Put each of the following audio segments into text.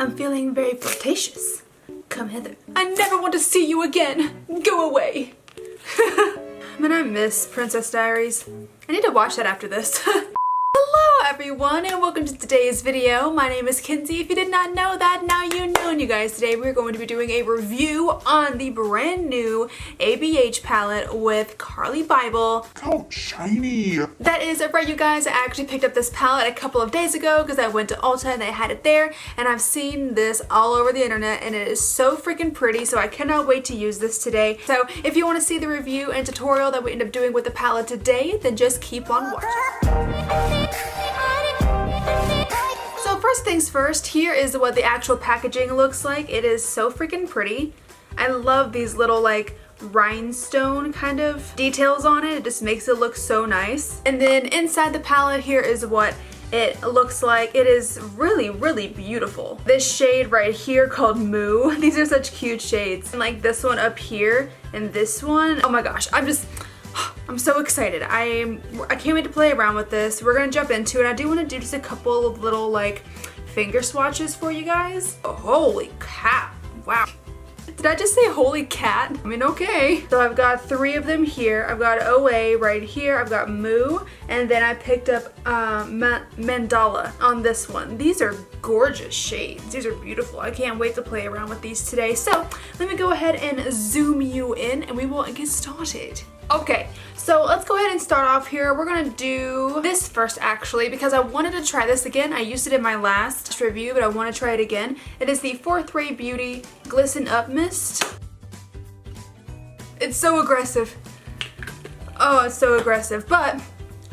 I'm feeling very flirtatious. Come hither. I never want to see you again. Go away. Man, I miss Princess Diaries. I need to watch that after this. Hello everyone and welcome to today's video. My name is Kenzie. If you did not know that, now you know. And you guys, today we're going to be doing a review on the brand new ABH palette with Carli Byble. How shiny! That is right, you guys. I actually picked up this palette a couple of days ago because I went to Ulta and they had it there, and I've seen this all over the internet and it is so freaking pretty, so I cannot wait to use this today. So if you want to see the review and tutorial that we end up doing with the palette today, then just keep on watching. So first things first, here is what the actual packaging looks like. It is so freaking pretty. I love these little like rhinestone kind of details on it. It just makes it look so nice. And then inside the palette, here is what it looks like. It is really, really beautiful. This shade right here called Moo. These are such cute shades. And like this one up here and this one. Oh my gosh, I'm so excited. I can't wait to play around with this. We're gonna jump into it. I do want to do just a couple of little like finger swatches for you guys. Oh, holy cat. Wow. Did I just say holy cat? I mean, okay. So I've got 3 of them here. I've got OA right here. I've got Moo. And then I picked up Mandala on this one. These are gorgeous shades. These are beautiful. I can't wait to play around with these today. So let me go ahead and zoom you in and we will get started. Okay, so let's go ahead and start off here. We're gonna do this first actually because I wanted to try this again. I used it in my last review, but I want to try it again. It is the 4th Ray Beauty Glisten Up Mist. It's so aggressive. Oh, it's so aggressive, but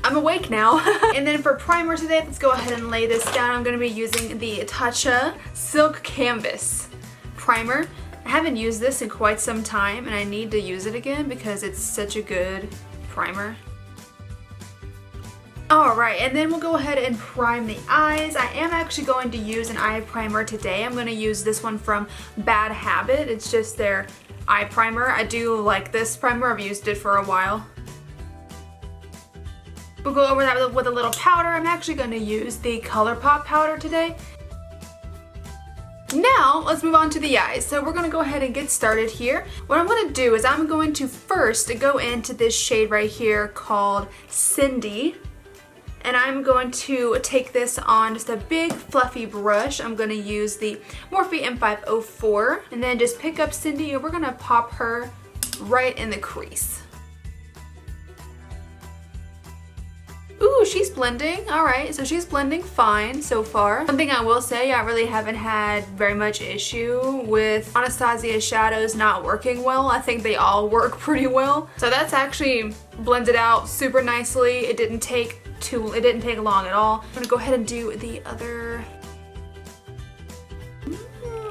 I'm awake now. And then for primer today, let's go ahead and lay this down. I'm gonna be using the Tatcha Silk Canvas primer. I haven't used this in quite some time and I need to use it again because it's such a good primer. Alright, and then we'll go ahead and prime the eyes. I am actually going to use an eye primer today. I'm going to use this one from Bad Habit. It's just their eye primer. I do like this primer. I've used it for a while. We'll go over that with a little powder. I'm actually going to use the ColourPop powder today. Now, let's move on to the eyes. So we're going to go ahead and get started here. What I'm going to do is I'm going to first go into this shade right here called Cindy. And I'm going to take this on just a big fluffy brush. I'm going to use the Morphe M504 and then just pick up Cindy and we're going to pop her right in the crease. Ooh, she's blending. Alright, so she's blending fine so far. One thing I will say, I really haven't had very much issue with Anastasia's shadows not working well. I think they all work pretty well. So that's actually blended out super nicely. It didn't take long at all. I'm gonna go ahead and do the other.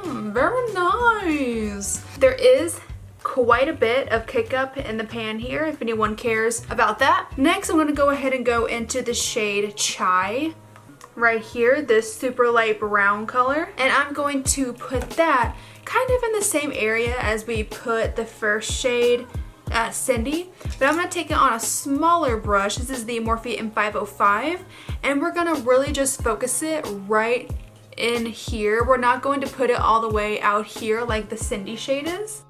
Very nice. There is quite a bit of kick-up in the pan here if anyone cares about that. Next, I'm going to go ahead and go into the shade Chai right here, this super light brown color, and I'm going to put that kind of in the same area as we put the first shade, Cindy, but I'm going to take it on a smaller brush. This is the Morphe M505, and we're going to really just focus it right in here. We're not going to put it all the way out here like the Cindy shade is.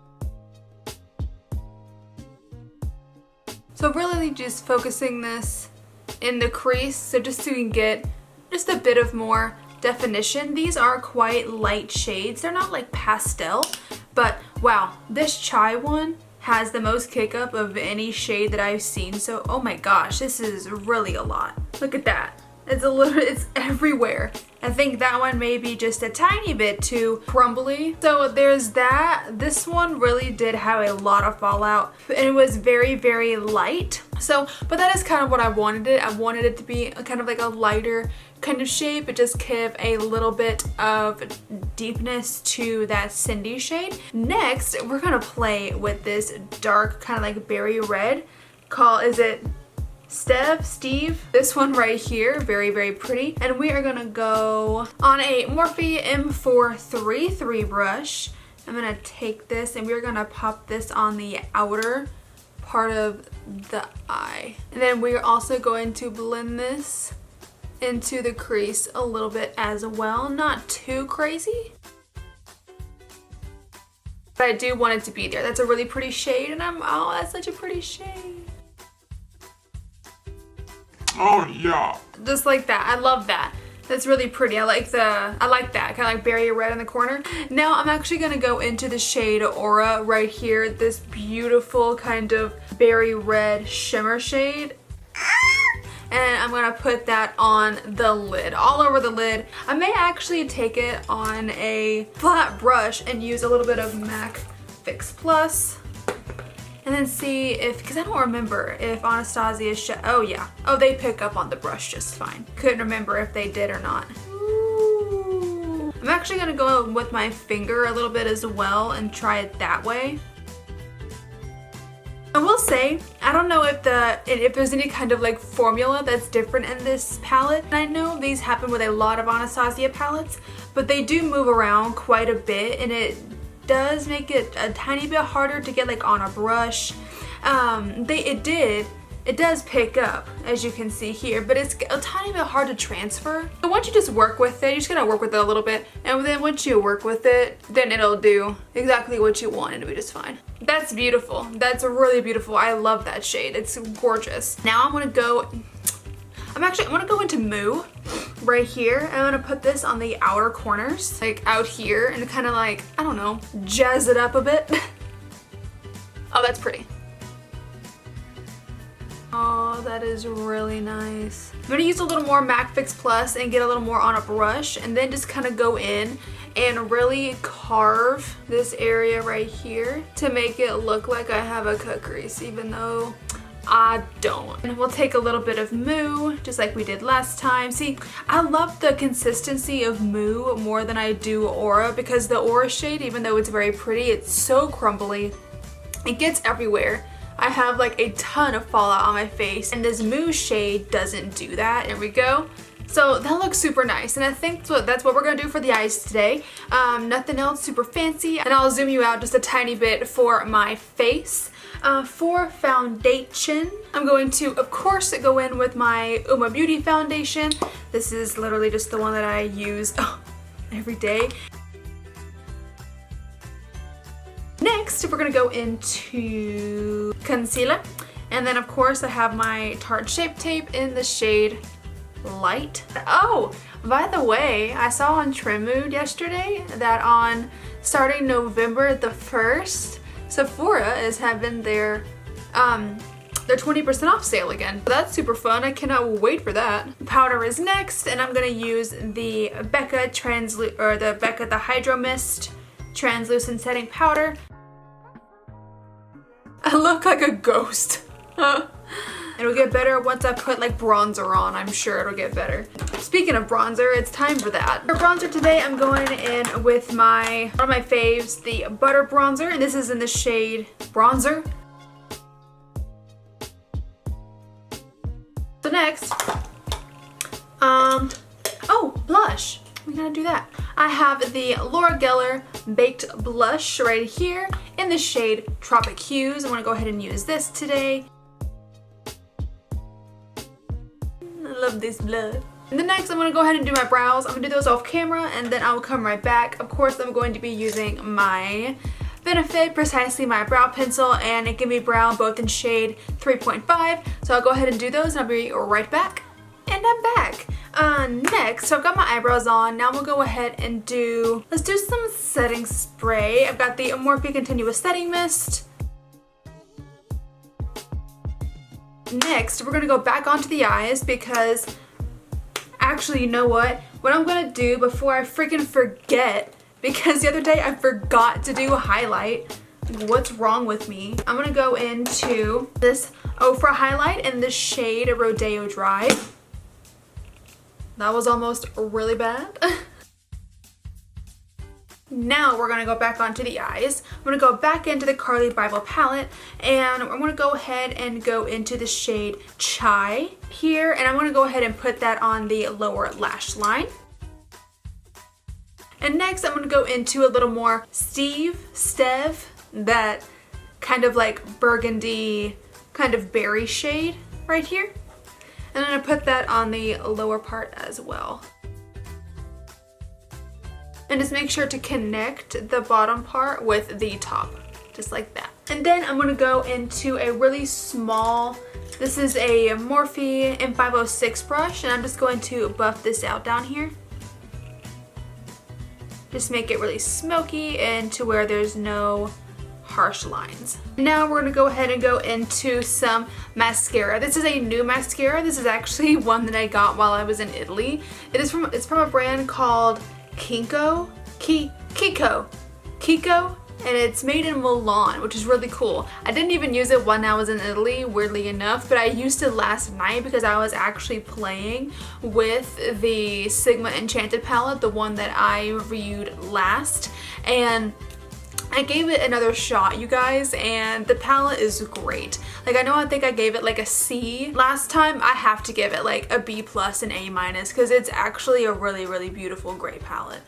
So really just focusing this in the crease, so just so you can get just a bit of more definition. These are quite light shades. They're not like pastel, but wow, this Chai one has the most kick up of any shade that I've seen. So oh my gosh, this is really a lot. Look at that. It's everywhere. I think that one may be just a tiny bit too crumbly. So there's that. This one really did have a lot of fallout and it was very, very light. So, but that is kind of what I wanted it. I wanted it to be kind of like a lighter kind of shade, but just give a little bit of deepness to that Cindy shade. Next, we're gonna play with this dark kind of like berry red. Is it Steve, this one right here, very, very pretty. And we are gonna go on a Morphe M433 brush. I'm gonna take this and we're gonna pop this on the outer part of the eye. And then we're also going to blend this into the crease a little bit as well. Not too crazy, but I do want it to be there. That's a really pretty shade, and oh, that's such a pretty shade. Oh yeah. Just like that. I love that. That's really pretty. I like that. Kind of like berry red in the corner. Now I'm actually gonna go into the shade Aura right here. This beautiful kind of berry red shimmer shade. And I'm gonna put that on the lid, all over the lid. I may actually take it on a flat brush and use a little bit of MAC Fix Plus. And then see if, because I don't remember if Anastasia, oh yeah. Oh, they pick up on the brush just fine. Couldn't remember if they did or not. Ooh. I'm actually gonna go with my finger a little bit as well and try it that way. I will say, I don't know if there's any kind of like formula that's different in this palette. And I know these happen with a lot of Anastasia palettes, but they do move around quite a bit, and it does make it a tiny bit harder to get like on a brush. It does pick up, as you can see here, but it's a tiny bit hard to transfer. So once you just work with it, you just gotta work with it a little bit, and then once you work with it, then it'll do exactly what you want. It'll be just fine. That's beautiful. That's really beautiful. I love that shade. It's gorgeous. Now I'm gonna go into Moo right here. I'm gonna put this on the outer corners, like out here, and kind of like, I don't know, jazz it up a bit. Oh, that's pretty. Oh, that is really nice. I'm gonna use a little more MAC Fix Plus and get a little more on a brush, and then just kind of go in and really carve this area right here to make it look like I have a cut crease, even though I don't. And we'll take a little bit of Moo, just like we did last time. See, I love the consistency of Moo more than I do Aura, because the Aura shade, even though it's very pretty, it's so crumbly. It gets everywhere. I have like a ton of fallout on my face, and this Moo shade doesn't do that. There we go. So that looks super nice, and I think that's what we're gonna do for the eyes today. Nothing else super fancy, and I'll zoom you out just a tiny bit for my face. For foundation, I'm going to, of course, go in with my Uoma Beauty foundation. This is literally just the one that I use every day. Next, we're gonna go into concealer, and then of course I have my Tarte Shape Tape in the shade Light. Oh, by the way, I saw on Trim Mood yesterday that on starting November the 1st, Sephora is having their 20% off sale again. So that's super fun. I cannot wait for that. Powder is next, and I'm gonna use the the Hydro Mist translucent setting powder. I look like a ghost. It'll get better once I put like bronzer on. I'm sure it'll get better. Speaking of bronzer, it's time for that. For bronzer today, I'm going in with one of my faves, the Butter Bronzer, and this is in the shade Bronzer. So next, oh, blush. We gotta do that. I have the Laura Geller Baked Blush right here in the shade Tropic Hues. I'm gonna go ahead and use this today. I love this blood. And then next, I'm gonna go ahead and do my brows. I'm gonna do those off camera, and then I will come right back. Of course, I'm going to be using my Benefit Precisely My Brow Pencil and a Gimmi Brow, both in shade 3.5. So I'll go ahead and do those, and I'll be right back. And I'm back. Next, so I've got my eyebrows on. Now we'll go ahead and let's do some setting spray. I've got the Morphe Continuous Setting Mist. Next, we're gonna go back onto the eyes because, actually, you know what? What I'm gonna do before I freaking forget, because the other day I forgot to do a highlight. What's wrong with me? I'm gonna go into this Ofra highlight in the shade Rodeo Dry. That was almost really bad. Now we're gonna go back onto the eyes. I'm gonna go back into the Carli Byble palette, and I'm gonna go ahead and go into the shade Chai here, and I'm gonna go ahead and put that on the lower lash line. And next, I'm gonna go into a little more Steve, that kind of like burgundy, kind of berry shade right here. And I'm going to put that on the lower part as well. And just make sure to connect the bottom part with the top, just like that. And then I'm going to go into a really small, this is a Morphe M506 brush, and I'm just going to buff this out down here. Just make it really smoky and to where there's no harsh lines. Now we're going to go ahead and go into some mascara. This is a new mascara. This is actually one that I got while I was in Italy. It's from a brand called KIKO, and it's made in Milan, which is really cool. I didn't even use it when I was in Italy, weirdly enough, but I used it last night because I was actually playing with the Sigma Enchanted palette, the one that I reviewed last, and I gave it another shot, you guys, and the palette is great. Like, I think I gave it like a C last time. I have to give it like a B plus and A minus because it's actually a really, really beautiful gray palette.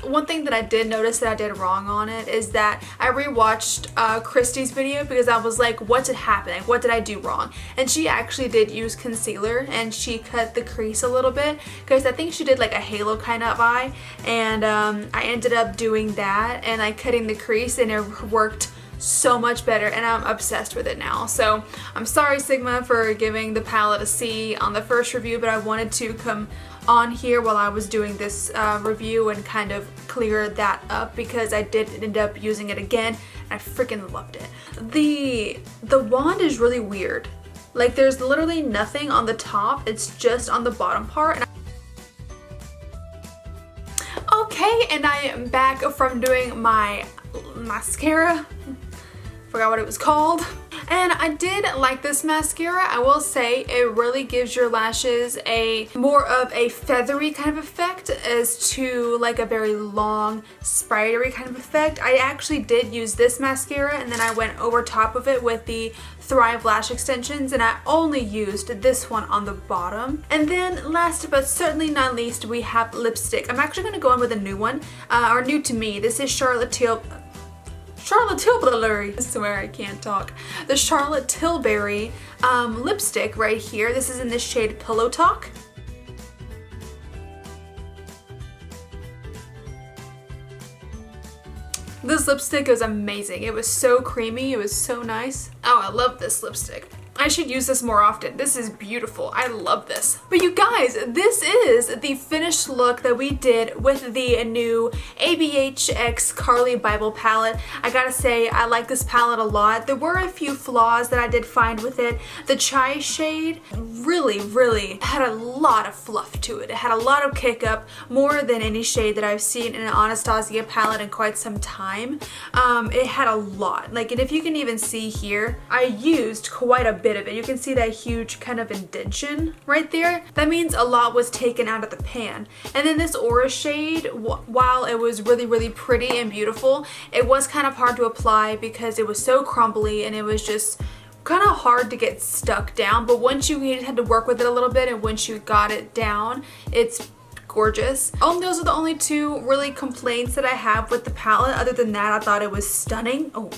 One thing that I did notice that I did wrong on it is that I rewatched Christy's video because I was like, what did happen? Like, what did I do wrong? And she actually did use concealer and she cut the crease a little bit because I think she did like a halo kind of eye, and I ended up doing that and like cutting the crease, and it worked so much better, and I'm obsessed with it now. So I'm sorry, Sigma, for giving the palette a C on the first review, but I wanted to come on here while I was doing this review and kind of clear that up because I did end up using it again and I freaking loved it. The wand is really weird. Like, there's literally nothing on the top, it's just on the bottom part. Okay, and I am back from doing my mascara. Forgot what it was called. And I did like this mascara. I will say it really gives your lashes a more of a feathery kind of effect as to like a very long spidery kind of effect. I actually did use this mascara and then I went over top of it with the Thrive lash extensions, and I only used this one on the bottom. And then last but certainly not least, we have lipstick. I'm actually going to go in with a new one, or new to me. This is Charlotte Tilbury. I swear I can't talk. The Charlotte Tilbury lipstick right here. This is in the shade Pillow Talk. This lipstick is amazing. It was so creamy. It was so nice. Oh, I love this lipstick. I should use this more often. This is beautiful. I love this. But you guys, this is the finished look that we did with the new ABH X Carli Byble palette. I gotta say, I like this palette a lot. There were a few flaws that I did find with it. The chai shade really had a lot of fluff to it. It had a lot of kick up, more than any shade that I've seen in an Anastasia palette in quite some time. It had a lot. Like, and if you can even see here, I used quite a bit of it. You can see that huge kind of indentation right there. That means a lot was taken out of the pan. And then this Aura shade, while it was really pretty and beautiful, it was kind of hard to apply because it was so crumbly and it was just kind of hard to get stuck down. But once you had to work with it a little bit and once you got it down, it's gorgeous. Those are the only two really complaints that I have with the palette. Other than that, I thought it was stunning. Oh,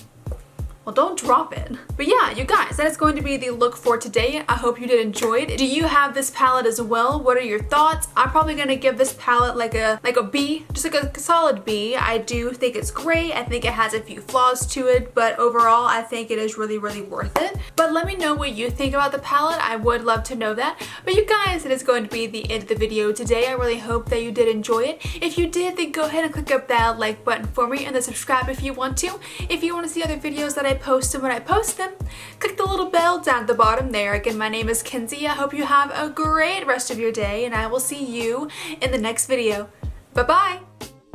well, don't drop it. But yeah, you guys, that is going to be the look for today. I hope you did enjoy it. Do you have this palette as well? What are your thoughts? I'm probably gonna give this palette like a B, just like a solid B. I do think it's great. I think it has a few flaws to it, but overall, I think it is really worth it. But let me know what you think about the palette. I would love to know that. But you guys, it is going to be the end of the video today. I really hope that you did enjoy it. If you did, then go ahead and click up that like button for me and then subscribe if you want to. If you want to see other videos that I post and when I post them, click the little bell down at the bottom there. Again, my name is Kenzie. I hope you have a great rest of your day and I will see you in the next video. Bye-bye!